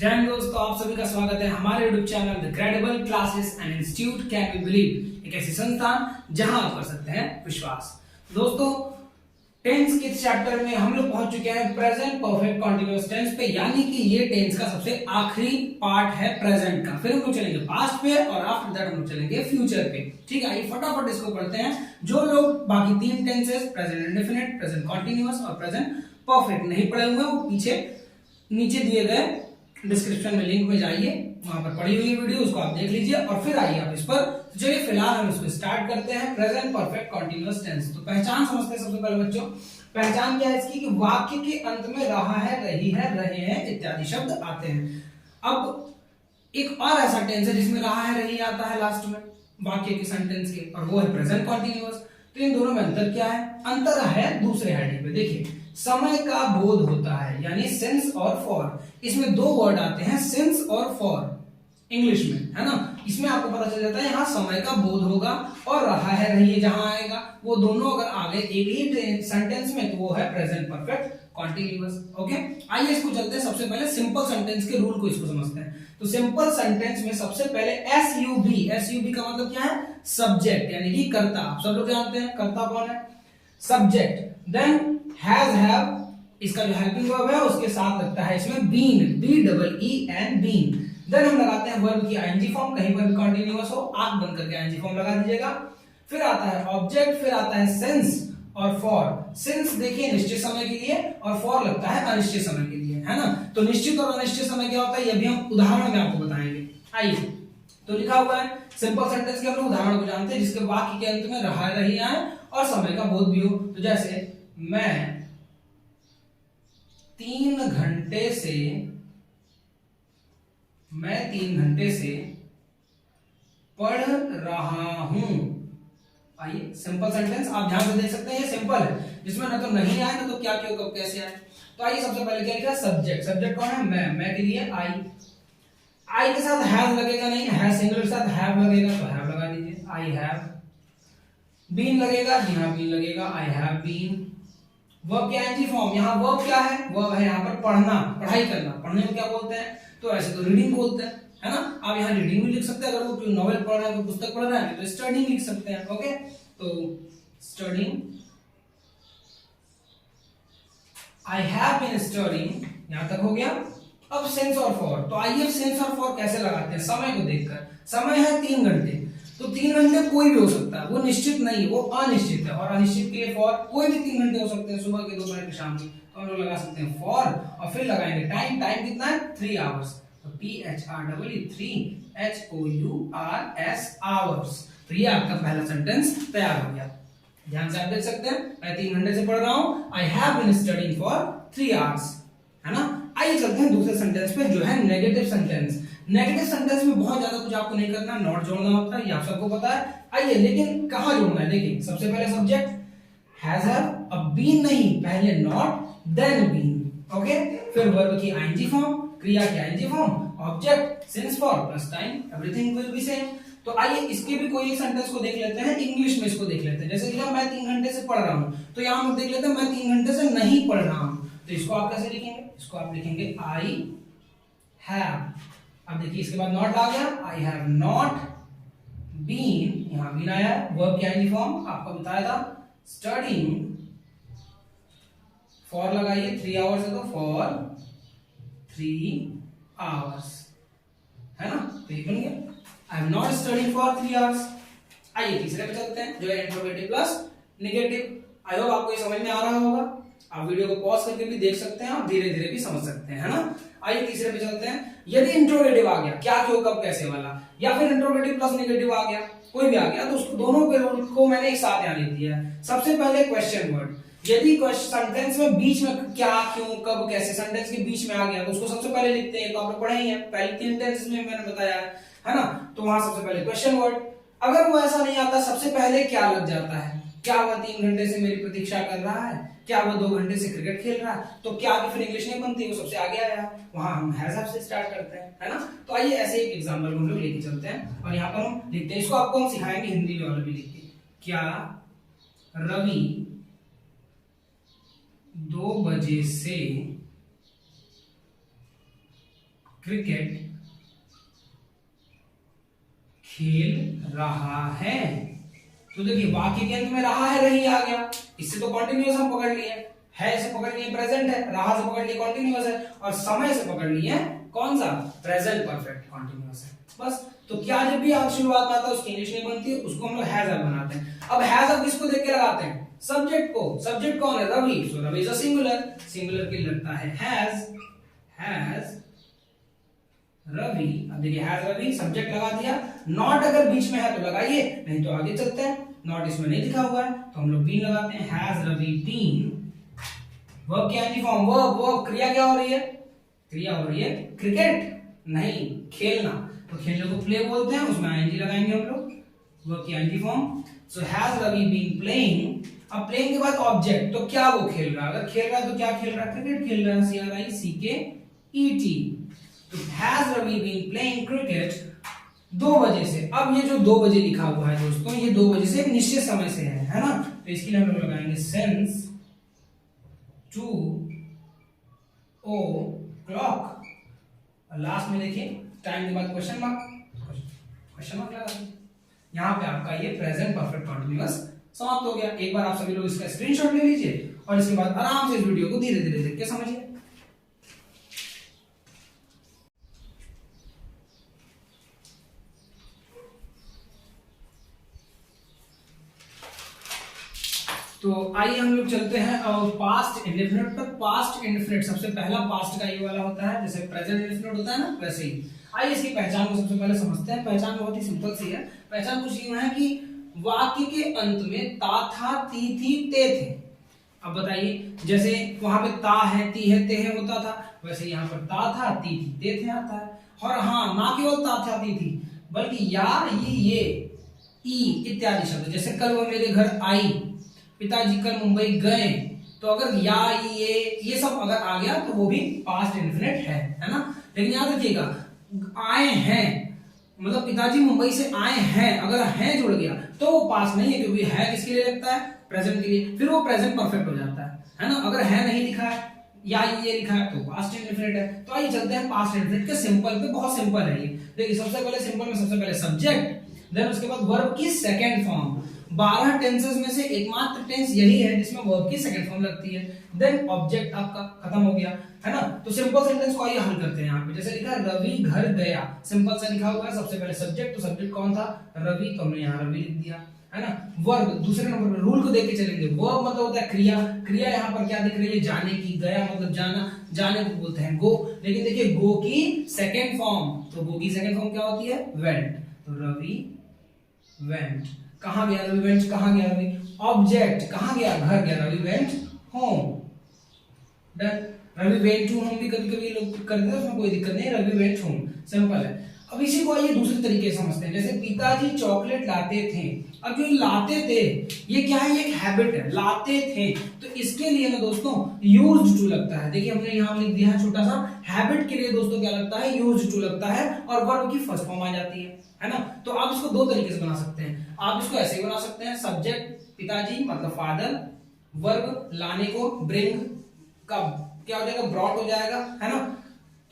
जय हिंद दोस्तों, आप सभी का स्वागत है हमारे YouTube channel the credible classes and institute can be believe, एक ऐसी संस्थान जहां आप कर सकते हैं विश्वास। दोस्तों, टेंस के चैप्टर में हम लोग पहुंच चुके हैं प्रेजेंट परफेक्ट कंटीन्यूअस टेंस पे, यानी कि ये टेंस का सबसे आखिरी पार्ट है प्रेजेंट का। फिर हम लोग चलेंगे पास्ट पे और आफ्टर दैट हम लोग चलेंगे फ्यूचर पे। ठीक है, आइए फटाफट इसको पढ़ते हैं। जो लोग बाकी तीन tenses present indefinite, present continuous और प्रेजेंट परफेक्ट नहीं पढ़े हुए हैं, वो पीछे नीचे दिए गए डिस्क्रिप्शन में लिंक में जाइए, वहां पर पढ़ी हुई वीडियो उसको आप देख लीजिए और फिर आइए आप इस पर। चलिए फिलहाल हम इसको स्टार्ट करते हैं। Present perfect continuous tense. तो पहचान समझते हैं सबसे पहले बच्चों। पहचान क्या है इसकी कि वाक्य के अंत में रहा है, रही है, रहे हैं इत्यादि शब्द आते हैं। अब एक और ऐसा टेंस है जिसमें रहा है, रही आता है लास्ट में वाक्य के सेंटेंस के, और वो है प्रेजेंट कंटीन्यूअस। तो इन दोनों में अंतर क्या है? अंतर है दूसरे हेडिंग पे। देखिए, समय का बोध होता है, यानी सिंस और फॉर। इसमें दो वर्ड आते हैं, सिंस और फॉर, इंग्लिश में, है ना। इसमें आपको पता चल जाता है यहाँ समय का बोध होगा और रहा है, रही है जहां आएगा, वो दोनों अगर आ गए एक ही सेंटेंस में तो वो है प्रेजेंट परफेक्ट कंटीन्यूअस। ओके, आइए इसको चलते हैं। सबसे पहले सिंपल सेंटेंस के रूल को इसको समझते हैं। तो सिंपल सेंटेंस में सबसे पहले एसयूबी, एसयूबी का मतलब क्या है? सब्जेक्ट, यानी कि कर्ता। आप सब लोग जानते हैं कर्ता कौन है? सब्जेक्ट। देन हैज, हैव, इसका जो हेल्पिंग वर्ब है उसके साथ लगता है इसमें been, B double E N, been. Then हम लगाते हैं वर्ब की आईएनजी फॉर्म, कहीं पर भी कंटीन्यूअस हो आंख बंद करके आईएनजी फॉर्म लगा दीजिएगा। फिर आता है ऑब्जेक्ट, फिर आता है सिंस और फॉर। सिंस देखिए निश्चित समय के लिए और फॉर लगता है अनिश्चित समय के लिए, है ना। तो निश्चित और अनिश्चित समय क्या होता है ये भी हम उदाहरण में आपको बताएंगे। आइए, तो लिखा हुआ है सिंपल सेंटेंस के हम लोग उदाहरण को जानते हैं जिसके वाक्य के अंत में रहा, रही आए और समय का बोध भी हो। तो जैसे मैं 3 घंटे से पढ़ रहा हूं। आइए, सिंपल सेंटेंस आप ध्यान से देख सकते हैं, ये सिंपल है, जिसमें ना तो नहीं आए ना तो क्या, क्यों, कब, कैसे आए। तो आइए सबसे पहले क्या लिखा? सब्जेक्ट। सब्जेक्ट कौन है? मैं के लिए आई। आई के साथ हैव लगेगा नहीं, है सिंगुलर के साथ हैव लगेगा तो हैव लगा दीजिए, आई हैव। बीन लगेगा, जी हाँ बीन लगेगा, आई हैव बीन। वर्ब की आईएनजी फॉर्म, यहाँ वर्ब क्या है? वर्ब है यहाँ पर पढ़ना, पढ़ाई करना। पढ़ने को क्या बोलते हैं? तो ऐसे तो रीडिंग बोलते हैं, है ना। आप यहाँ रीडिंग भी लिख सकते हैं, अगर वो कोई नॉवेल पढ़ रहा है, कोई पुस्तक पढ़ रहा है तो स्टडिंग लिख सकते हैं। ओके, तो studying, I have been studying, यहां तक हो गया। अब सिंस और फॉर। तो आइए सिंस और फॉर कैसे लगाते हैं? समय को देखकर। समय है 3 घंटे, तो 3 घंटे कोई भी हो सकता है, वो निश्चित नहीं, वो अनिश्चित है। और अनिश्चित के लिए फॉर, कोई भी 3 घंटे हो सकते हैं, सुबह के, दोपहर के, शाम के। तो हम लोग लगा सकते हैं फॉर और फिर लगाएंगे टाइम। टाइम कितना है? 3 आवर्स। तो PHREE 3 HOURS आवर्स। तो ये आपका पहला सेंटेंस तैयार हो गया। ध्यान से आप देख सकते हैं, मैं 3 घंटे से पढ़ रहा हूं, I have been studying for 3 hours, है ना। आइए चलते हैं दूसरे सेंटेंस पे, जो है नेगेटिव सेंटेंस। नेगेटिव सेंटेंस में बहुत ज्यादा कुछ आपको नहीं करना, नॉट जोड़ना होता है, ये आप सबको पता है। आइए, लेकिन कहां जोड़ना है? देखिए, सबसे पहले सब्जेक्ट हैज, हैव, अब बीन नहीं, पहले नॉट देन बीन। ओके, फिर वर्ब की आईएनजी फॉर्म, क्रिया की ING form, object, since, for plus time, everything will be same. तो आइए इसके भी कोई एक सेंटेंस को देख लेते हैं, इंग्लिश में इसको देख लेते हैं। जैसे लिखा मैं 3 घंटे से पढ़ रहा हूं, तो यहां हम देख लेते हैं मैं 3 घंटे से नहीं पढ़ रहा हूं। तो इसको आप कैसे लिखेंगे? इसको आप लिखेंगे आई हैव। अब देखिए इसके बाद नॉट आ गया, आई हैव नॉट बीन, यहां बीन आया, वर्ब की आईएनजी फॉर्म आपको बताया था, स्टडीइंग, फॉर लगाइए, 3 आवर्स है तो फॉर 3 आवर्स, है ना। तो ये बन गया, I am not studying for 3 hours. आइए तीसरे पे चलते हैं, जो है interrogative plus negative. I hope आपको ये समझ में आ रहा होगा। आप वीडियो को पॉज करके भी देख सकते हैं और धीरे धीरे भी समझ सकते हैं, है ना। आइए तीसरे पे चलते हैं। यदि इंट्रोगेटिव आ गया, क्या, क्यों, कब, कैसे वाला, या फिर इंट्रोगेटिव प्लस नेगेटिव आ गया, कोई भी आ गया, तो उसको दोनों को मैंने एक साथ यहाँ लिख दिया है। सबसे पहले क्वेश्चन वर्ड। यदि सेंटेंस में बीच में क्या, क्यों, कब, कैसे सेंटेंस के बीच में आ गया तो उसको सबसे पहले लिखते हैं। तो आपने पढ़े ही है, पहले 3 टेंसेस में मैंने बताया है ना। तो वहां सबसे पहले क्वेश्चन वर्ड। अगर वो ऐसा नहीं आता, सबसे पहले क्या लग जाता है? क्या वह 3 घंटे से मेरी प्रतीक्षा कर रहा है? क्या वो 2 घंटे से क्रिकेट खेल रहा है? तो क्या की फिर इंग्लिश नहीं बनती, वो सबसे आगे आया, वहां हम हैज हैव से स्टार्ट करते हैं, है ना। तो आइए ऐसे एक एग्जांपल हम लोग लेके चलते हैं और यहाँ पर हम लिखते हैं। इसको आपको हम सिखाएंगे हिंदी में वाला भी लिख के। क्या रवि 2 बजे से क्रिकेट खेल रहा है। तो देखिए वाक्य के अंत में रहा है रही आ गया, इससे तो कॉन्टिन्यूअस हम पकड़ लिए, है से पकड़ लिए प्रेजेंट है, रहा से पकड़ लिए कॉन्टिन्यूअस है, और समय से पकड़ लिए कौन सा प्रेजेंट परफेक्ट कॉन्टिन्यूअस है। बस तो क्या जब भी आप शुरुआत में आता है उसकी इंग्लिश नहीं बनती है, उसको हम लोग हैज हैव बनाते हैं। अब हैज हैव किसको देख के लगाते हैं? सब्जेक्ट को। सब्जेक्ट कौन है? Ravi. So Ravi is a singular, singular के लिए लगता है हैज रवि। अब देखिए हैज रवि, सब्जेक्ट लगा दिया। नॉट अगर बीच में है तो लगाइए, नहीं तो आगे चलते हैं। नॉट इसमें नहीं लिखा हुआ है तो हम लोग बीन लगाते हैं। Has Ravi been. वर्ब की आईएनजी फॉर्म, वर्ब क्रिया क्या हो रही है? क्रिया हो रही है क्रिकेट, नहीं खेलना, तो खेलने को प्ले बोलते हैं, उसमें आईएनजी लगाएंगे हम लोग, वर्ब की ING form. So has Ravi been playing. अब प्लेइंग के बाद ऑब्जेक्ट, तो क्या वो खेल रहा है? अगर खेल रहा है तो क्या खेल रहा है? क्रिकेट खेल रहा है, CRICKET। तो has Ravi been playing cricket 2 बजे से। अब ये जो 2 बजे लिखा हुआ है दोस्तों, ये 2 बजे से एक निश्चित समय से है ना, तो इसके लिए हम लोग लगाएंगे सिंस 2 o'clock। और लास्ट में देखिए टाइम के बाद क्वेश्चन मार्क लगा दीजिए। यहाँ पे आपका ये प्रेजेंट परफेक्ट कंटीन्यूअस समाप्त हो गया। एक बार आप सभी लोग इसका स्क्रीनशॉट ले लीजिए और इसके बाद आराम से इस वीडियो को धीरे धीरे देख के समझिए। तो आइए हम लोग चलते हैं पास्ट इंडेफिनिट पर। पास्ट इंडेफिनिट सबसे पहला पास्ट का ये वाला होता है, जैसे प्रेजेंट इंडेफिनिट होता है ना, वैसे ही। आइए इसकी पहचान को सबसे पहले समझते हैं। पहचान बहुत ही सिंपल सी है। पहचान कुछ यूं है कि वाक्य के अंत में ता था, ती थी, ते थे। अब बताइए, जैसे वहां पे ता है, ती है, ते है होता था, वैसे यहाँ पर ता था, ती थी, ते थे आता है। और हाँ, ना केवल ता था, ती थी, बल्कि या, ये, ई इत्यादि शब्द, जैसे कल वो मेरे घर आई, पिताजी कल मुंबई गए, तो अगर या, ये सब अगर आ गया तो वो भी पास्ट इंडेफिनिट है ना। लेकिन याद रखिएगा, आए हैं मतलब पिताजी मुंबई से आए हैं, अगर हैं जुड़ गया तो वो पास्ट नहीं है, क्योंकि है किसके लिए लगता है? प्रेजेंट के लिए, फिर वो प्रेजेंट परफेक्ट हो जाता है ना। अगर है नहीं लिखा है या ये लिखा है तो पास्ट इंडेफिनिट है। तो आइए चलते हैं पास्ट इंडेफिनिट के सिंपल पे। बहुत सिंपल है ये। देखिए सबसे पहले सिंपल में सबसे पहले सब्जेक्ट, देन उसके बाद वर्ब की सेकंड फॉर्म। 12 टेंसेस में से एकमात्र टेंस यही है जिसमें वर्ब की सेकंड फॉर्म लगती है। देन ऑब्जेक्ट आपका खत्म हो गया, है ना। तो सिंपल सेंटेंस को आइए हल करते हैं। यहाँ पे जैसे लिखा है रवि घर गया, सिंपल सा लिखा हुआ है। सबसे पहले सब्जेक्ट, तो सब्जेक्ट कौन था? रवि, तो हमने यहाँ रवि लिख दिया, है ना। वर्ब दूसरे नंबर पे, रूल को देख के चलेंगे। वर्ब मतलब होता है क्रिया। क्रिया यहाँ पर क्या दिख रही है? जाने की। गया मतलब जाना, जाने को बोलते हैं गो। लेकिन देखिए गो की सेकंड फॉर्म, तो गो की सेकंड फॉर्म क्या होती है? वेंट। तो रवि वेंट। कहां गया रवि? वेंट कहां गया रवि? ऑब्जेक्ट कहां गया? घर गया। Ravi went home. Done. Ravi went to home भी कभी कभी लोग करते हैं, उसमें कोई दिक्कत नहीं। रवि वेंट होम सिंपल है। अब इसी को आइए दूसरे तरीके से समझते हैं। जैसे पिताजी चॉकलेट लाते थे। अब जो लाते थे ये क्या है? एक हैबिट है, लाते थे। तो इसके लिए ना दोस्तों यूज्ड टू लगता है। देखिए हमने यहाँ लिख दिया है छोटा सा, हैबिट के लिए दोस्तों क्या लगता है? यूज्ड टू लगता है, और वर्ब की फर्स्ट फॉर्म आ जाती है ना। तो आप इसको 2 तरीके से बना सकते हैं। आप इसको ऐसे ही बना सकते हैं, सब्जेक्ट पिताजी मतलब फादर, वर्ब लाने को ब्रिंग का क्या हो जाएगा? ब्रॉट हो जाएगा, है ना।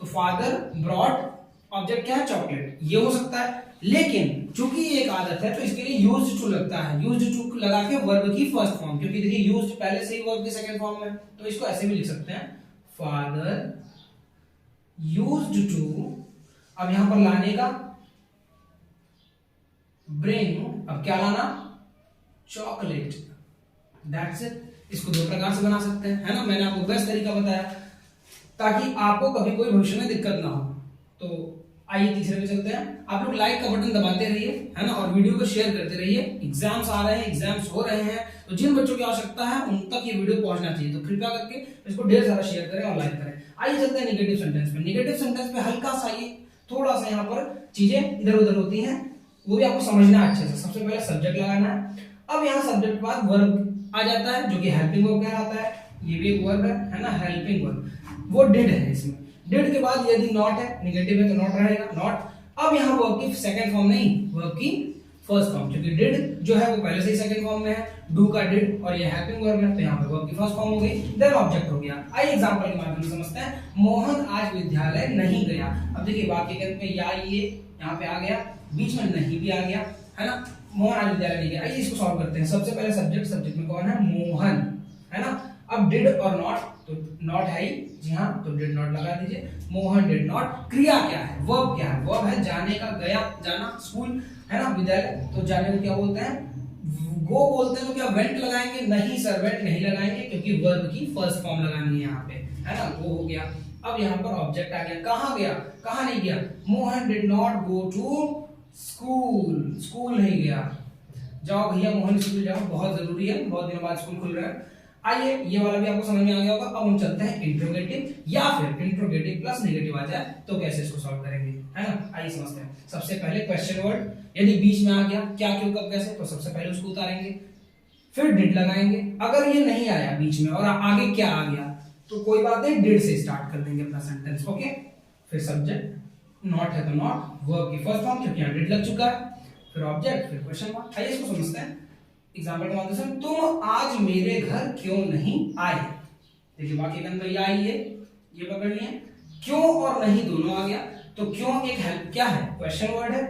तो फादर ब्रॉट, ऑब्जेक्ट क्या है? चॉकलेट। ये हो सकता है, लेकिन चूंकि ये एक आदत है तो इसके लिए यूज्ड टू लगता है। यूज्ड टू लगा के वर्ब की फर्स्ट फॉर्म, क्योंकि देखिए यूज्ड पहले से ही वर्ब की सेकंड फॉर्म में, तो इसको ऐसे भी लिख सकते हैं, फादर यूज्ड टू। अब यहां पर लाने का ब्रिंग, अब क्या लाना? चॉकलेट। That's it. इसको 2 प्रकार से बना सकते हैं, है ना। मैंने आपको बेस्ट तरीका बताया ताकि आपको कभी कोई भविष्य में दिक्कत ना हो। तो आइए तीसरे पे चलते हैं। आप लोग लाइक का बटन दबाते रहिए, है ना, और वीडियो को शेयर करते रहिए। एग्जाम्स आ रहे हैं, एग्जाम्स हो रहे हैं, तो जिन बच्चों की आवश्यकता है उन तक ये वीडियो पहुंचना चाहिए। तो कृपया करके इसको ढेर सारा शेयर करें और लाइक करें। आइए चलते हैं नेगेटिव सेंटेंस पे। नेगेटिव सेंटेंस पे हल्का सा ये थोड़ा सा यहाँ पर चीजें इधर उधर होती हैं, वो भी आपको समझना है अच्छे से। सबसे पहले सब्जेक्ट लगाना है। अब यहाँ सब्जेक्ट के बाद वर्ब आ जाता है, जो कि हेल्पिंग वर्ब कहलाता है। ये भी एक वर्ब है ना, हेल्पिंग वर्ब। वो डिड है इसमें। डिड के बाद यदि नॉट है, नेगेटिव है तो नॉट रहेगा, नॉट। अब यहाँ वर्ब की सेकंड फॉर्म नहीं, वर्ब की फर्स्ट फॉर्म, क्योंकि डिड जो है वो पहले से ही सेकंड फॉर्म में है, डू का डिड और ये हेल्पिंग वर्ब है, तो यहाँ पे वर्ब की फर्स्ट फॉर्म हो गई, देन ऑब्जेक्ट हो गया। आइए एग्जांपल के माध्यम से समझते हैं। मोहन आज विद्यालय नहीं गया। अब देखिए वाक्य के अंत में या ये यहाँ पे आ गया, बीच में नहीं भी आ गया, है ना। मोहन आज विद्यालय नहीं गया। आइए इसको सॉल्व करते हैं। सबसे पहले सब्जेक्ट में कौन है? मोहन, है ना। अब डिड और नॉट, तो नॉट है ही, जी हाँ, तो डिड नॉट लगा दीजिए। Mohan did not. क्रिया क्या है? वर्ब क्या है? वर्ब है जाने का, गया, जाना, स्कूल, है ना, विद्यालय। तो जाने को क्या बोलते हैं? गो बोलते हैं। तो क्या वेंट लगाएंगे? नहीं सर, वेंट नहीं लगाएंगे, क्योंकि वर्ब की फर्स्ट फॉर्म लगानी है यहाँ पे, है ना। गो हो गया। अब यहाँ पर ऑब्जेक्ट आ गया। कहाँ गया? कहाँ नहीं गया? Mohan did not go to school. School नहीं गया। जाओ भैया मोहन स्कूल जाओ, बहुत जरूरी है, बहुत दिनों बाद स्कूल खुल रहा है। आइए ये वाला भी आपको समझ में आ गया होगा। अब हम चलते हैं इंट्रोगेटिव, या फिर इंट्रोगेटिव प्लस नेगेटिव आ जाए तो कैसे इसको सॉल्व करेंगे, है ना। आइए समझते हैं। सबसे पहले क्वेश्चन वर्ड यदि बीच में आ गया, क्या, क्यों, कब, कैसे, तो सबसे पहले उसको उतारेंगे, फिर डिड लगाएंगे। अगर ये नहीं आया बीच में और आगे क्या आ गया, तो कोई बात नहीं, डिड से स्टार्ट कर देंगे अपना सेंटेंस, ओके। फिर सब्जेक्ट, नॉट है तो नॉट, वर्ब की फर्स्ट फॉर्म क्योंकि यहाँ डिड लग चुका है, फिर ऑब्जेक्ट, फिर क्वेश्चन मार्क। आइए इसको समझते हैं। एग्जांपल के माध्यम से, तुम आज मेरे घर क्यों नहीं आए। देखिए वाक्य के अंदर या आइए, ये पकड़ लिए, क्यों और नहीं दोनों आ गया। तो क्यों एक हेल्प क्या है? क्वेश्चन वर्ड है,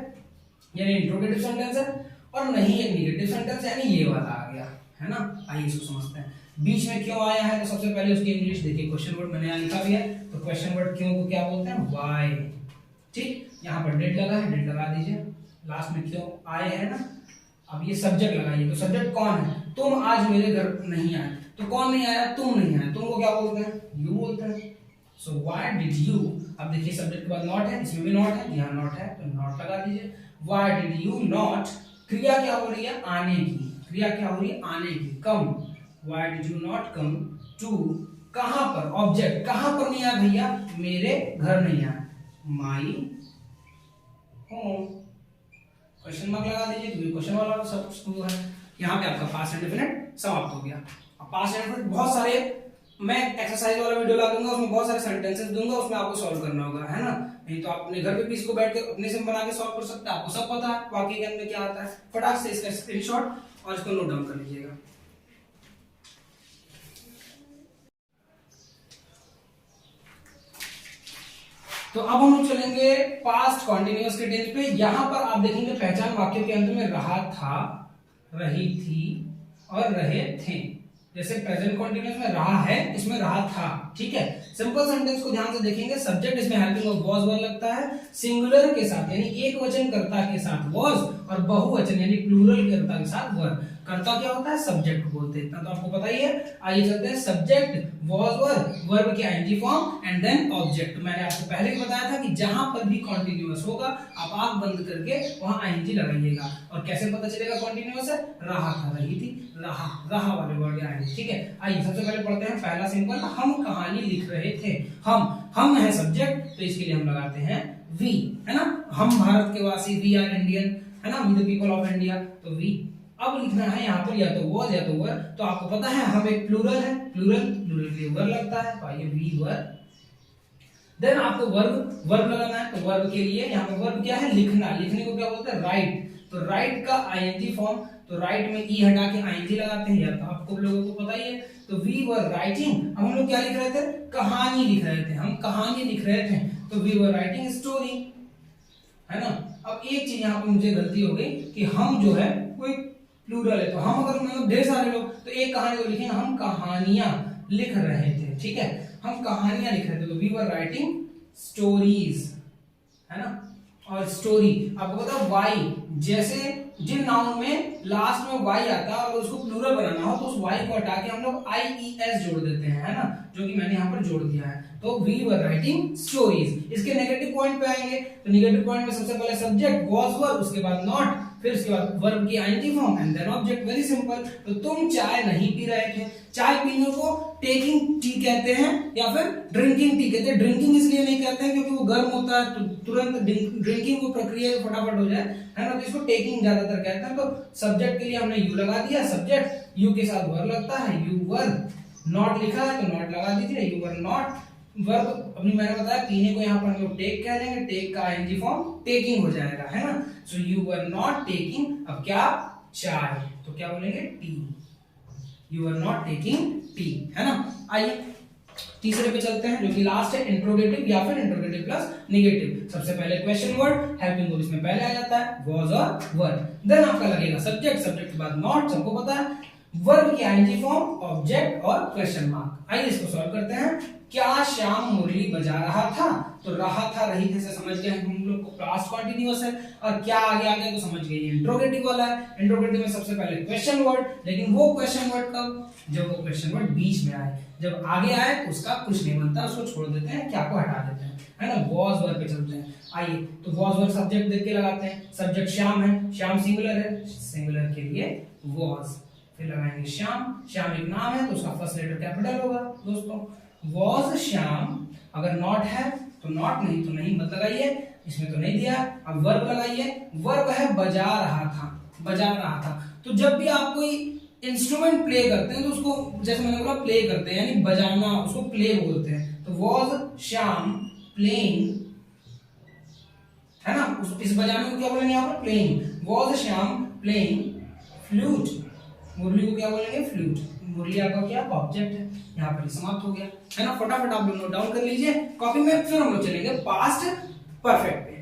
यानी इंट्रोगेटिव सेंटेंस है, और नहीं एक नेगेटिव सेंटेंस, यानी ये वाला आ गया, है ना। आइए इसको समझते हैं। बीच में क्यों आया है, तो सबसे पहले उसकी इंग्लिश देखिए। क्वेश्चन वर्ड मैंने यहाँ लिखा भी है, तो क्वेश्चन वर्ड क्यों को क्या बोलते हैं? व्हाई। ठीक, यहाँ पर डिड लगा है, डिड लगा दीजिए। लास्ट में क्यों आए है ना। अब ये सब्जेक्ट लगाइए, तो सब्जेक्ट कौन है? तुम आज मेरे घर नहीं आए। तो कौन नहीं आया? तुम नहीं आए। तुम को क्या बोलते हैं? यू बोलते हैं। So why did you. अब देखिए सब्जेक्ट के बाद नॉट है, इसमें भी नॉट है, यहाँ नॉट है तो नॉट लगा दीजिए। Why did you not. क्रिया क्या हो रही है? आने की। क्रिया क्या हो रही है? आने की। Come. Why did you not come to. कहां पर? ऑब्जेक्ट। कहां पर नहीं आया भैया? मेरे घर नहीं आया। My home. क्वेश्चन मार्क लगा दीजिए, क्योंकि क्वेश्चन वाला सब शुरू है। यहाँ पे आपका पास्ट इंडेफिनिट समाप्त हो गया। अब पास्ट इंडेफिनिट बहुत सारे, मैं एक्सरसाइज वाला वीडियो ला दूंगा, उसमें बहुत सारे सेंटेंसेस दूंगा, उसमें आपको सॉल्व करना होगा, है ना। नहीं तो आप अपने घर पे भी इसको बैठ के अपने से बना के सॉल्व कर सकते हैं, आपको सब पता है वाक्य के अंदर क्या आता है। फटाक से इसका स्क्रीनशॉट और इसको नोट डाउन कर लीजिएगा। तो अब हम लोग चलेंगे पास्ट कॉन्टिन्यूअस के टेंस पे। यहां पर आप देखेंगे पहचान वाक्य के अंत में रहा था, रही थी और रहे थे। जैसे प्रेजेंट कॉन्टिन्यूअस में रहा है, इसमें रहा था, ठीक है। सिंपल सेंटेंस को ध्यान से देखेंगे। सब्जेक्ट इसमें हेल्पिंग वर्ब वाज वर्ब लगता है, सिंगुलर के साथ यानी एक वचन कर्ता के साथ वाज, और बहुवचन यानी प्लूरल कर्ता के साथ वर। कर्ता क्या होता है? सब्जेक्ट बोलते हैं, इतना तो आपको पता ही है। आइए चलते हैं। सब्जेक्ट वाज वर्ब, वर्ब की ING form and then object. मैंने आपको पहले भी बताया था कि जहां पर भी कॉन्टिन्यूअस होगा आप आंख बंद करके वहां आईएनजी लगाइएगा। और कैसे पता चलेगा कॉन्टिन्यूअस है? रहा था, रही थी, रहा, रहा वाले वर्ड आएंगे, ठीक है। आइए सबसे पहले पढ़ते हैं पहला सिंपल। हम कहानी लिख रहे थे। हम है सब्जेक्ट, तो इसके लिए हम लगाते हैं वी, है ना। हम भारत के वासी, वी आर इंडियन, है ना, we the people of India, तो वी। अब लिखना है यहाँ पर या तो वॉज या तो वर। तो आपको पता है हम एक प्लूरल है, प्लूरल के लिए वर लगता है, तो आइए वी वर। देन आपको वर्ब लगाना है, तो वर्ब के लिए यहाँ पे वर्ब क्या है? लिखना। लिखने को क्या बोलते हैं? राइट। तो राइट का आईएनजी फॉर्म, तो राइट में ई हटा के आईएनजी लगाते हैं, या तो आपको लोगों को पता ही है। तो वी वर राइटिंग। अब हम लोग क्या लिख रहे थे? कहानी लिख रहे थे, हम कहानी लिख रहे थे, तो वी वर राइटिंग स्टोरी, है ना। अब एक चीज यहाँ पे मुझे गलती हो गई कि हम जो है वो एक प्लूरल है, तो हम अगर मतलब ढेर सारे लोग तो एक कहानी को लिखेंगे, हम कहानियां लिख रहे थे, ठीक है, हम कहानियां लिख रहे थे, तो वी वर राइटिंग स्टोरीज, है ना। और स्टोरी आपको पता है वाई, जैसे जिन नाउन में लास्ट में वाई आता है और उसको प्लूरल बनाना हो तो उस वाई को हटा के हम लोग IES जोड़ देते हैं, है ना, जो कि मैंने यहाँ पर जोड़ दिया है। तो वी वर राइटिंग स्टोरीज। इसके नेगेटिव पॉइंट पे आएंगे, तो नेगेटिव पॉइंट में सबसे पहले सब्जेक्ट वाज वर्ब, उसके बाद नॉट, फिर उसके बाद वर्ब की ING form and then object. Very simple. तो तुम चाय नहीं पी रहे थे, चाय पीने को टेकिंग टी कहते हैं या फिर ड्रिंकिंग टी कहते हैं। ड्रिंकिंग इसलिए नहीं कहते हैं क्योंकि वो गर्म होता है, तो तुरंत ड्रिंकिंग को प्रक्रिया फटाफट हो जाए, है ना, तो इसको टेकिंग ज्यादातर कहते हैं। तो सब्जेक्ट के लिए हमने यू लगा दिया, सब्जेक्ट यू के साथ वर्ब लगता है, यू वर। नॉट लिखा है तो नॉट लगा दीजिए, यू वर नॉट वर्ब अपनी मैंने बताया पीने को यहाँ पर हम लोग टेक कह देंगे, टेक का आईएनजी फॉर्म टेकिंग हो जाएगा, है ना। So you were not taking, अब क्या चाय, तो क्या बोलेंगे tea, you are not taking tea, है ना। आइए तीसरे पे चलते हैं जो कि लास्ट है इंट्रोगेटिव या फिर इंट्रोगेटिव प्लस नेगेटिव। सबसे पहले क्वेश्चन वर्ड, हेल्पिंग वर्ब इसमें पहले आ जाता है, वाज और वर। देन आपका लगेगा सब्जेक्ट, सब्जेक्ट के बाद नॉट, सबको पता है, वर्ब की आईएनजी फॉर्म, ऑब्जेक्ट और क्वेश्चन मार्क। आइए इसको सॉल्व करते हैं। क्या श्याम मुरली बजा रहा था, तो रहा था रही थे से समझ गए हम लोग को पास्ट कंटीन्यूअस है, और क्या आगे आ गया तो समझ गए इंट्रोगेटिव वाला है। इंट्रोगेटिव में सबसे पहले क्वेश्चन वर्ड, लेकिन वो क्वेश्चन वर्ड कब, जब वो क्वेश्चन वर्ड बीच में आए, जब आगे आए तो उसका कुछ नहीं बनता, उसको छोड़ देते हैं, क्या को हटा देते हैं, है ना। वॉज वर्ब पे चलते हैं। आइए तो वॉज वर्ब सब्जेक्ट देख के लगाते हैं, सब्जेक्ट श्याम है, श्याम सिंगुलर है, सिंगुलर के लिए वॉज, फिर लगाएंगे श्याम, श्याम एक नाम है तो उसका फर्स्ट लेटर कैपिटल होगा दोस्तों। वॉज श्याम, अगर नॉट है तो नॉट, नहीं तो नहीं मत लगाइए, इसमें तो नहीं दिया। अब वर्ब लगाइए, वर्ब है बजा रहा था, बजा रहा था। तो जब भी आप कोई इंस्ट्रूमेंट प्ले करते हैं तो उसको जैसे मैंने बोला प्ले करते हैं यानी बजाना, उसको प्ले बोलते हैं। तो वॉज श्याम प्लेइंग, है ना, इस बजाने को क्या बोलेंगे यहाँ पर playing. Was Shyam playing flute, मुरली को क्या बोलेंगे फ्लूट, मुरली आपका क्या ऑब्जेक्ट है, यहाँ पर समाप्त हो गया, है ना। फटाफट आप लोग नोट डाउन कर लीजिए कॉपी में, फिर हम लोग चलेंगे पास्ट परफेक्ट पे।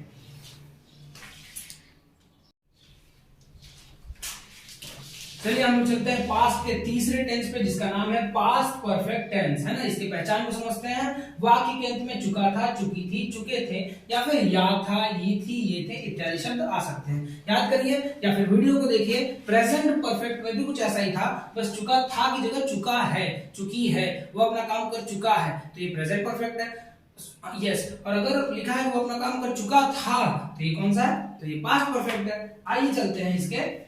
चलिए हम लोग चलते हैं पास्ट के तीसरे टेंस पे जिसका नाम है पास्ट परफेक्ट टेंस, है ना। इसकी पहचान को समझते हैं। वाक्य के अंत में चुका था, चुकी थी, चुके थे, या फिर या था, ये थी, ये थे इत्यादि शब्द आ सकते हैं, याद करिए। या फिर वीडियो को देखिए, प्रेजेंट परफेक्ट में भी कुछ ऐसा ही था, बस चुका था की जगह चुका है, चुकी है, वो अपना काम कर चुका है, तो ये प्रेजेंट परफेक्ट है। यस, और अगर लिखा है वो अपना काम कर चुका था तो ये कौन सा है, तो ये पास्ट परफेक्ट है। आइए चलते हैं इसके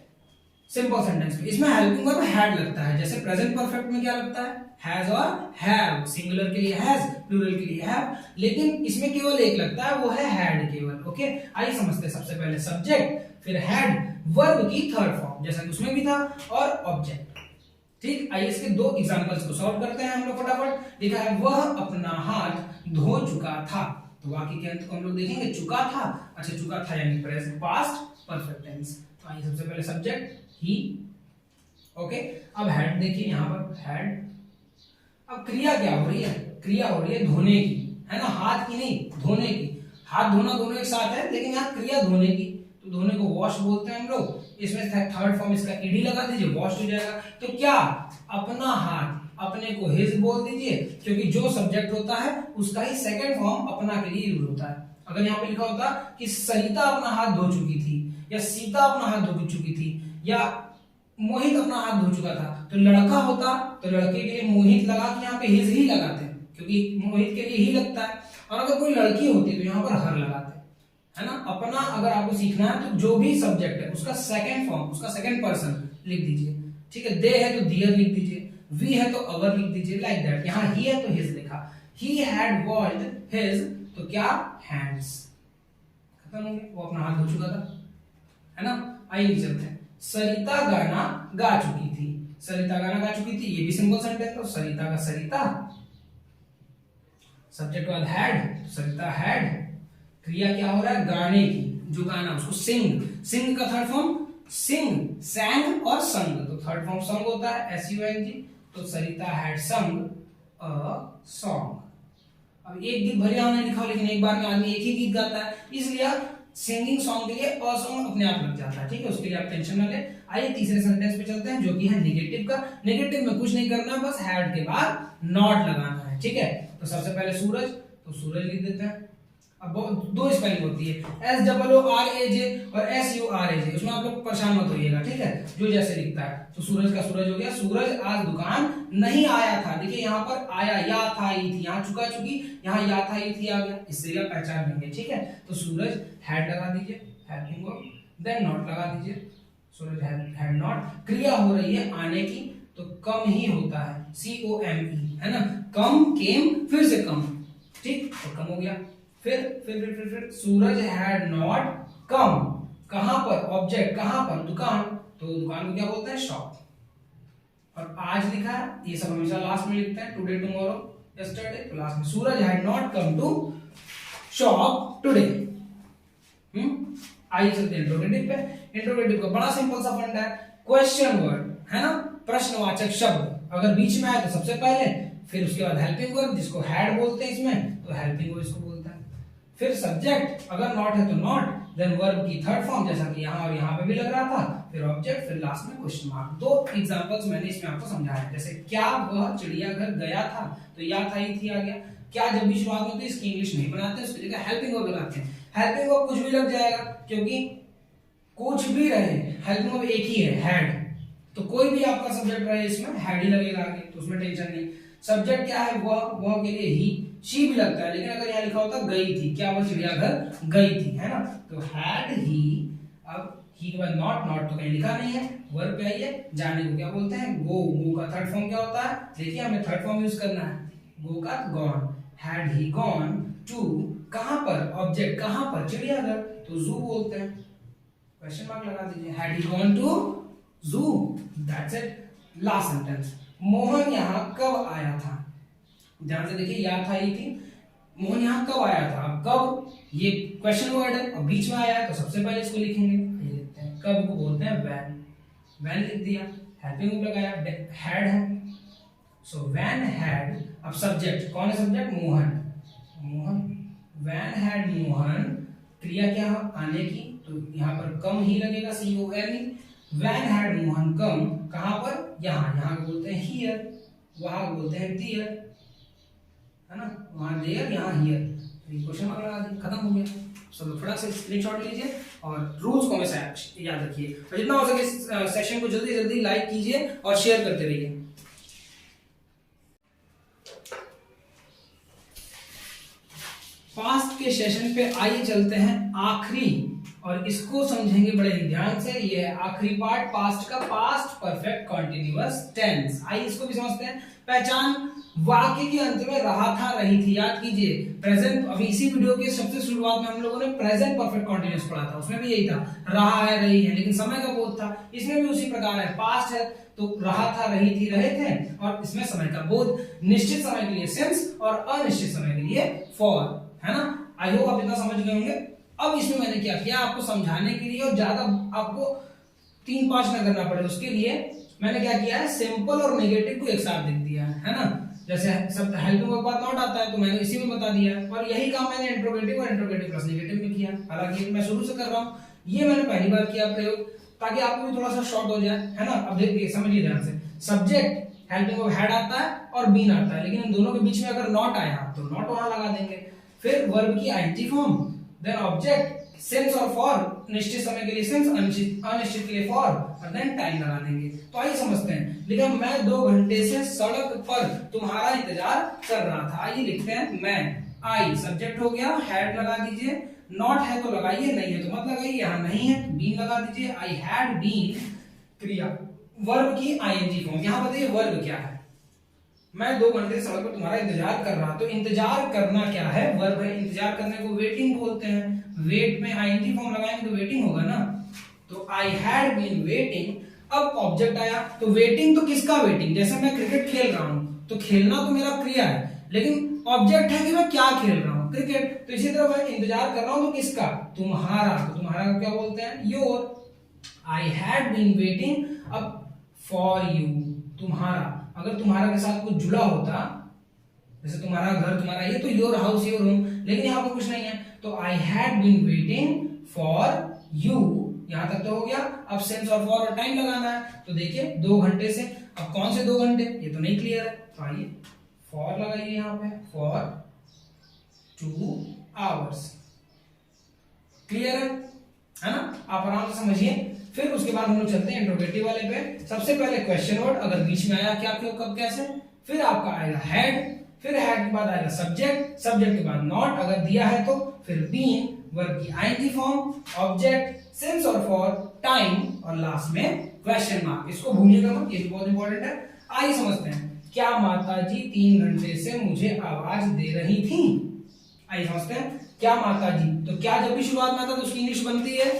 सिंपल सेंटेंस में। इसमें हेल्पिंग वर्ब हैड लगता है, जैसे प्रेजेंट परफेक्ट में क्या लगता है हैज और हैव, सिंगुलर के लिए हैज, प्लूरल के लिए हैव, लेकिन इसमें केवल एक लगता है, वो है हैड केवल। ओके, आइए समझते हैं। सबसे पहले सब्जेक्ट, फिर हैड, वर्ब की थर्ड फॉर्म जैसा कि उसमें भी था, और ऑब्जेक्ट। ठीक, आइए इसके दो एग्जांपल्स को सॉल्व करते हैं हम लोग फटाफट। लिखा है वह अपना हाथ धो चुका था, तो वाक्य के अंत को हम लोग देखेंगे चुका था, अच्छा चुका था यानी प्रेजेंट पास्ट परफेक्ट टेंस। तो आइए सबसे पहले सब्जेक्ट ही, ओके। अब हेड देखिए यहाँ पर हैड, अब क्रिया क्या हो रही है, क्रिया हो रही है धोने की, है ना, हाथ की नहीं धोने की। हाथ धोना दोनों एक साथ है, लेकिन यहाँ क्रिया धोने की, तो धोने को वॉश बोलते हैं हम लोग। इसमें थर्ड फॉर्म इसका ईडी लगा दीजिए, वॉश हो जाएगा। तो क्या अपना हाथ, अपने को हिज बोल दीजिए, क्योंकि जो सब्जेक्ट होता है उसका ही सेकंड फॉर्म अपना के लिए यूज होता है। अगर यहाँ पे लिखा होता कि सरिता अपना हाथ धो चुकी थी, या सीता अपना हाथ धो चुकी थी, या मोहित अपना हाथ धो चुका था, तो लड़का होता तो लड़के के लिए मोहित लगा के यहाँ पे हिज ही लगाते हैं, क्योंकि मोहित के लिए ही लगता है। और अगर कोई लड़की होती तो यहाँ पर हर लगाते हैं, है ना। अपना अगर आपको सीखना है तो जो भी सब्जेक्ट है उसका सेकंड फॉर्म, उसका सेकंड पर्सन लिख दीजिए, ठीक है। दे है तो दियर लिख दीजिए, वी है तो अवर लिख दीजिए, लाइक दैट। यहाँ ही है तो हिज लिखा, ही हैड वॉश्ड हिज, तो क्या हैंड्स, खत्म हो गया, वो अपना हाथ धो चुका था, है ना। आइए चलते हैं। सरिता गाना गा चुकी थी, सरिता गाना गा चुकी थी, ये भी सिंपल सेंटेंस। तो सरिता का सरिता, सब्जेक्ट बाद हैड, तो सरिता हैड, क्रिया क्या हो रहा है गाने की, जो गाना उसको सिंग, सिंग का थर्ड फॉर्म सिंग, सैंग और संग, तो थर्ड फॉर्म संग होता है SUNG, तो सरिता हैड संग अ सॉन्ग। अब एक गीत भले हमने लिखा हो, लेकिन एक बार में आदमी एक ही गीत गाता है, इसलिए सिंगिंग सॉन्ग के लिए अ सॉन्ग अपने आप लग जाता है, ठीक है, उसके लिए आप टेंशन ना ले। आइए तीसरे सेंटेंस पे चलते हैं जो कि है नेगेटिव का। नेगेटिव में कुछ नहीं करना, बस हैड के बाद नॉट लगाना है, ठीक है। तो सबसे पहले सूरज, तो सूरज लिख देते हैं। अब दो स्पेलिंग होती है, SOORAJ और SURAJ, उसमें आप लोग परेशान मत होइएगा, ठीक है, जो जैसे लिखता है। तो सूरज का सूरज हो गया, सूरज आज दुकान नहीं आया था। देखिए यहाँ पर आया, या था, आई थी, यहाँ चुका चुकी, यहाँ या था, आई थी आ गया, इससे आप पहचान लेंगे, ठीक है। तो सूरज हैड लगा दीजिए, हैविंग वर्ब, देन नॉट लगा दीजिए, सूरज हैड नॉट। क्रिया हो रही है आने की, तो कम ही होता है, COME, है ना, कम, केम, फिर से कम, ठीक, तो कम हो गया। फिर सूरज हैड नॉट कम, कहां पर, ऑब्जेक्ट कहां पर, दुकान, तो दुकान को क्या बोलते हैं शॉप। और आज लिखा है, ये सब हमेशा लास्ट में लिखते हैं, टुडे, टुमारो, yesterday, क्लास में सूरज had not come to shop today. आइए चलते हैं इंट्रोगेटिव पे। इंट्रोगेटिव का बड़ा सिंपल सा फंडा है, क्वेश्चन वर्ड है ना, प्रश्नवाचक शब्द अगर बीच में आए तो सबसे पहले, फिर उसके बाद हेल्पिंग वर्ब जिसको हैड बोलते हैं इसमें, तो हेल्पिंग वर्ब इसको बोलते हैं, फिर सब्जेक्ट अगर नॉट है तो नॉट, देन वर्ब की थर्ड फॉर्म जैसा कि यहाँ और यहाँ पे भी लग रहा था, फिर ऑब्जेक्ट, फिर लास्ट में क्वेश्चन मार्क। दो एग्जांपल्स मैंने इसमें आपको समझाया है, जैसे क्या वह चिड़ियाघर गया था, तो या था ही थी आ गया। क्या जब भी शुरुआत में होती है इसकी इंग्लिश नहीं बनाते, उसकी जगह हेल्पिंग वर्ब लगाते हैं। हेल्पिंग वर्ब कुछ भी लग जाएगा, क्योंकि कुछ भी रहे हेल्पिंग वर्ब एक ही है, हैड, तो कोई भी आपका सब्जेक्ट रहे इसमें हैड ही लगेगा आगे, तो उसमें टेंशन नहीं। सब्जेक्ट क्या है, वह के लिए ही, शी भी लगता है, लेकिन अगर यहाँ लिखा होता गई थी, क्या वो चिड़ियाघर गई थी, है ना, तो हैड ही। अब ही के बाद नॉट, नॉट तो कहीं लिखा नहीं है, वर्ब पे आई है, जाने को क्या बोलते हैं, गो, गो का थर्ड फॉर्म क्या होता है, देखिए हमें थर्ड फॉर्म यूज करना है, गो का gone, had he gone to, कहां पर, ऑब्जेक्ट कहां पर, चिड़ियाघर, तो जू बोलते हैं, क्वेश्चन मार्क लगा दीजिए, हैड ही गॉन टू जू, that's it. Last sentence, Mohan यहाँ कब आया था, ध्यान से देखिए, या था ही थी, मोहन यहाँ कब आया था, अब कब ये क्वेश्चन वर्ड है और बीच में आया है, तो सबसे पहले इसको लिखेंगे, ये लिखते हैं, कब को बोलते हैं व्हेन, व्हेन लिख दिया, हेल्पिंग वर्ब लगाया, हैड है, सो व्हेन हैड। अब सब्जेक्ट कौन है, subject Mohan, Mohan, when had Mohan, क्रिया क्या है, आने की, तो यहाँ पर कम ही लगेगा, COM, व्हेन हैड मोहन कम, कहां पर, यहाँ, यहाँ को बोलते हैं हियर, वहां को बोलते हैं देयर, है ना, वहां देयर, यहाँ हियर, तो ये क्वेश्चन मार्क लगा दिया, खत्म हो गया। सब थोड़ा सा स्क्रीनशॉट लीजिए और रूल्स को हमेशा याद रखिए, और जितना हो सके इस सेशन को जल्दी जल्दी लाइक कीजिए और शेयर करते रहिए। पास्ट के सेशन पे आइए चलते हैं आखिरी, और इसको समझेंगे बड़े ध्यान से, ये है आखिरी पार्ट पास्ट का, पास्ट परफेक्ट कॉन्टिन्यूअस टेंस। आइए इसको भी समझते हैं। पहचान, वाक्य के अंत में रहा था, रही थी, याद कीजिए, प्रेजेंट, अभी इसी वीडियो के सबसे शुरुआत में हम लोगों ने प्रेजेंट परफेक्ट कॉन्टिन्यूअस पढ़ा था, उसमें भी यही था, रहा है, रही है, लेकिन समय का बोध था, इसमें भी उसी प्रकार है, पास्ट है तो रहा था, रही थी, रहे थे, और इसमें समय का बोध, निश्चित समय के लिए सिंस और अनिश्चित समय के लिए फॉर, है ना। आई होप आप इतना समझ गए होंगे। अब इसमें मैंने क्या किया, आपको समझाने के लिए और ज्यादा आपको 3-5 न करना पड़े उसके लिए मैंने क्या किया है, सिंपल और नेगेटिव को एक साथ लिख दिया है ना। जैसे सब हेल्पिंग वर्ब बाद नॉट आता है तो मैंने इसी में बता दिया है, और यही काम मैंने इंट्रोगेटिव और इंट्रोगेटिव प्लस नेगेटिव में किया। हालांकि मैं शुरू से कर रहा हूँ, ये मैंने पहली बार किया प्रयोग, ताकि आपको भी थोड़ा सा शॉर्ट हो जाए, है ना। अब देखिए समझिए ध्यान से, सब्जेक्ट हेल्पिंग वर्ब हैड आता है और बीन आता है, लेकिन इन दोनों के बीच में अगर नॉट आया तो नॉट वहां लगा देंगे, फिर वर्ब की ING form, then object, since और फॉर, निश्चित समय के लिए सिंस, अनिश्चित के लिए फॉर, और देन टाइम लगा देंगे। तो आइए समझते हैं। लिखा, मैं 2 घंटे से सड़क पर तुम्हारा इंतजार कर रहा था। आइए लिखते हैं, मैं, आई सब्जेक्ट हो गया, हैड लगा दीजिए, नॉट है तो लगाइए, नहीं है तो मत लगाइए, यहाँ नहीं है, बीन लगा दीजिए, आई हैड बीन, क्रिया वर्ब की आईएनजी फॉर्म। यहाँ बताइए वर्ब क्या है, मैं 2 घंटे सड़क पर तुम्हारा इंतजार कर रहा, तो इंतजार करना क्या है, वर्ब है, इंतजार करने को वेटिंग बोलते हैं, वेट में आईएनजी फॉर्म लगाएंगे तो वेटिंग होगा ना, तो आई हैड बीन वेटिंग। अब ऑब्जेक्ट आया तो वेटिंग, तो किसका वेटिंग, जैसे मैं क्रिकेट खेल रहा हूं तो खेलना तो मेरा क्रिया है, लेकिन ऑब्जेक्ट है कि मैं क्या खेल रहा हूं, क्रिकेट, तो इसी तरह मैं इंतजार कर रहा हूं तो किसका, तुम्हारा, तो तुम्हारा को क्या बोलते हैं, your. I had been waiting, अब फॉर यू, तुम्हारा, अगर तुम्हारा के साथ कुछ जुड़ा होता, जैसे तुम्हारा घर, तुम्हारा ये, तो योर हाउस, योर होम, लेकिन यहाँ पर कुछ नहीं है, तो I had been waiting for you, यहां तक तो हो गया। अब सिंस और फॉर और टाइम लगाना है, तो देखिए 2 घंटे से, अब कौन से 2 घंटे, ये तो नहीं क्लियर है, तो आइए फॉर लगाइए यहाँ पे, फॉर 2 आवर्स, क्लियर है ना, आप आराम से समझिए। फिर उसके बाद हम लोग चलते हैं इंट्रोगेटिव वाले पे। सबसे पहले क्वेश्चन वर्ड, अगर बीच में आया क्या, क्यों, कब, कैसे, फिर आपका आएगा हैड, फिर हैड के बाद आएगा सब्जेक्ट, सब्जेक्ट के बाद नॉट अगर दिया है तो, फिर बीन, वर्ब की आईएनजी फॉर्म, ऑब्जेक्ट, सिंस और फॉर, टाइम, और लास्ट में क्वेश्चन मार्क। इसको भूलिएगा मत, ये भी बहुत इंपॉर्टेंट है। आइए समझते हैं, क्या माताजी 3 घंटे से मुझे आवाज दे रही थी। आइए समझते हैं, क्या माताजी, तो क्या जब भी शुरुआत में आता है तो उसकी इंग्लिश बनती है,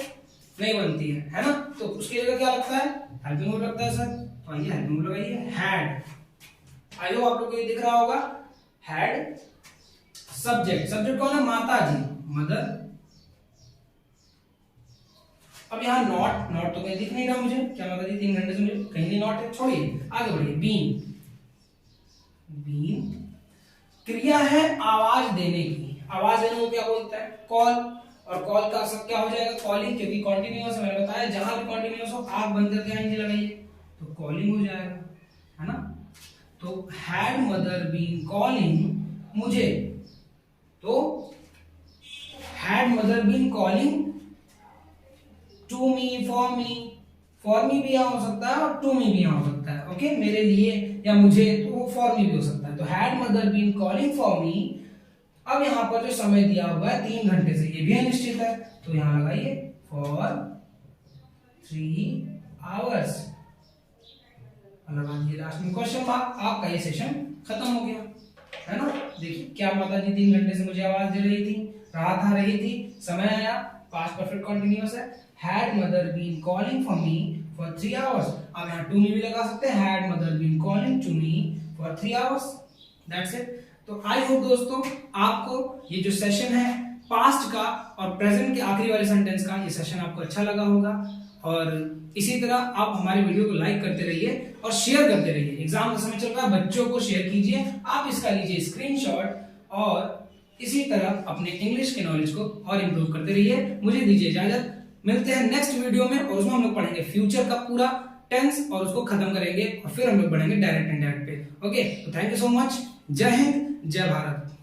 नहीं बनती है ना, तो उसकी जगह क्या लगता है, हेल्पिंग वर्ब लगता है सर, तो आइए हेल्पिंग वर्ब लगाइए, हैड। आई होप आप लोगों को ये दिख रहा होगा, हैड सब्जेक्ट, सब्जेक्ट कौन है? माता जी, मदर। अब यहाँ नॉट, नॉट तो कहीं दिख नहीं रहा मुझे, क्या माता जी 3 घंटे से मुझे कहीं नहीं नॉट है, छोड़िए आगे बढ़िए। बीन, बीन क्रिया है आवाज देने की, आवाज देने को क्या बोलता है? कॉल। और कॉल का सब क्या हो जाएगा? कॉलिंग, क्योंकि कॉन्टिन्यूअस मैंने बताया जहां भी कॉन्टिन्यूअस हो आंख बंद करके आईएनजी लगाइए तो कॉलिंग हो जाएगा, है ना। तो हैड मदर बीन कॉलिंग मुझे, तो had mother been calling to me, for me भी यहाँ हो सकता है और टू मी भी यहाँ हो सकता है, ओके, मेरे लिए या मुझे, तो वो फॉर मी भी हो सकता है। तो had mother been calling for me. अब यहाँ पर जो समय दिया हुआ है 3 घंटे से, ये भी अनिश्चित है, तो यहाँ लगाइए फॉर 3 आवर्स, लगा दिए लास्ट में क्वेश्चन मार्क। आपका ये सेशन खत्म हो गया, है ना। देखिए क्या माता जी 3 घंटे से मुझे आवाज दे रही थी, रही थी, समय आया, पास्ट परफेक्ट कंटिन्यूअस है। Had mother been calling for me for 3 hours. अब यहाँ टू मी भी लगा सकते हैं, had mother been calling to me for 3 hours, that's it. तो आई होप दोस्तों आपको ये जो सेशन है पास्ट का और प्रेजेंट के आखिरी वाले सेंटेंस का, ये सेशन आपको अच्छा लगा होगा। और इसी तरह आप हमारे वीडियो को लाइक करते रहिए और शेयर करते रहिए। एग्जाम का समय चल रहा है, बच्चों को शेयर कीजिए, आप इसका लीजिए स्क्रीनशॉट और इसी तरह अपने इंग्लिश के नॉलेज को और इंप्रूव करते रहिए। मुझे दीजिए इजाजत, मिलते हैं नेक्स्ट वीडियो में, और उसमें हम लोग पढ़ेंगे फ्यूचर का पूरा टेंस और उसको खत्म करेंगे और फिर हम लोग बढ़ेंगे डायरेक्ट एंड डायरेक्ट पे। ओके, तो थैंक यू सो मच। जय हिंद, जय भारत।